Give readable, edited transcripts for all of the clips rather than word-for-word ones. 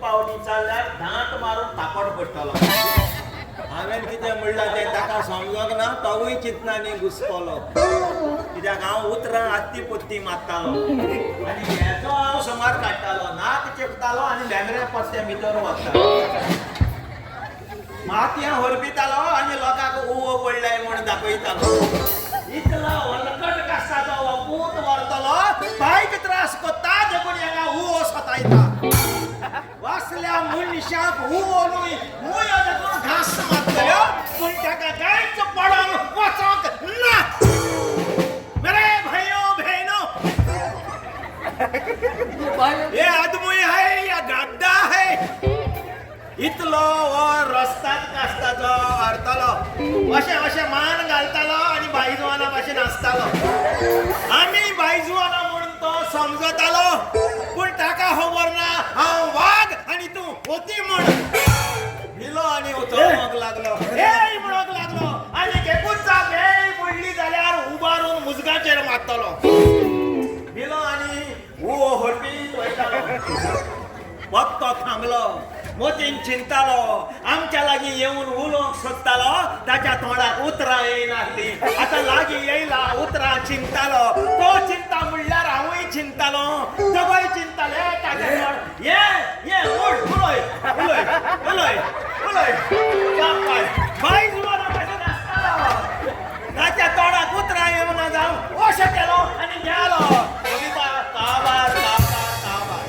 पावटी चालल्यार दांत मारून तापट पडटलो. हांवें कितें म्हणलां तें ताका समजोंक ना. तोवूय चिंतनांनी घुसपलो. कित्याक हांव उतरां आत्ती पोत्ती मारतालो आनी हेचो हांव समार काडटालो. नाक चेपतालो आनी भेंगरे पत्ते भितर वतालो. मातयें हरपितालो आनी लोकांक उवो पडल्याय म्हूण दाखयतालो. इतलो वलकट कास्ताचो हो पूत व्हरतलो. बायक त्रास कोत्ता देखून हांगा उवो सतायता. वाचल्या मनशाक उवो न्हय मुयो देखून घास मारतल्यो पूण ताका कांयच पडोन वचोंक ना. मेरे भाइयों बहनों, ये आदमी है या गड्डा है? इतलो हो रस्ताच कास्ताचो व्हरतलो. अशें मान घालतालो आनी बायजुवाना भाशेन आसतालो. आमी बायजुवाना म्हणून तो समजतालो पूण ताका खबर ना हांव वाग आनी तूं होती म्हण. भिलो आनी उचलूंक लागलो. हे म्हणूंक लागलो आनी एकूच बेळी पडली जाल्यार उबारून मुजगाचेर मारतलो. भिलो आनी उवो हरपीत वयतालो. वक्तो थांबलो. मोतीन चिंतालो. आमच्या लागीं येवन उलोवंक सोदतालो. ताच्या तोंडाक उतरां येयनासली. आतां लागीं येयला उतरां चिंतालो. तो चिंता म्हणल्यार हांवूय चिंतालो. दोगोय चिंताले. ताचे तोंड ये उठ उलय उलय उलय उलय बाय जुवाना भाशेन आसतालो. ताच्या तोंडाक उतरां येवना जावन अशें केलो आनी गेलो. कविता काबार काबार काबार.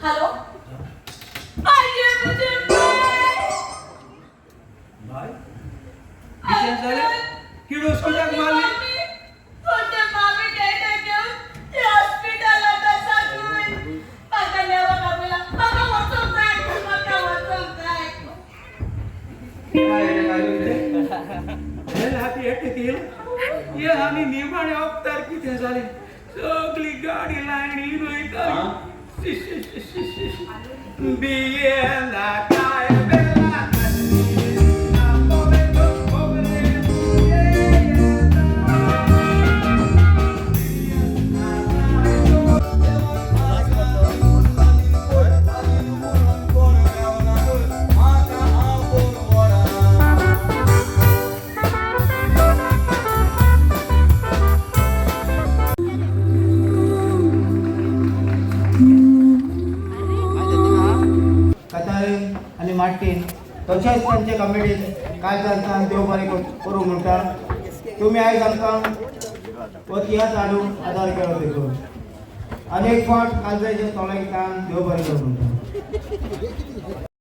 हेलो आइए मुझे भाई किती झाले किडो सोडक मारली छोटे मामी कहते क्यों ये हॉस्पिटल आता साकून पकड़ने वाला बोला मका वाचून जाय काय रे काय होते हे हाती येतील ये आम्ही निमाणे अवतार किती झाले सगळी गाडी लाईनी रोईत बियेला काय बेला कथाळी आणि मार्टीन तशेंच तांचे कमिटीन काय जाता देव बरें करूं म्हणटा तुमी आयज आमकां हो तियात्र हाडून आदार केलो देखून आनी एक फावट कालजाचें तोळें देव बरें करूं म्हणटा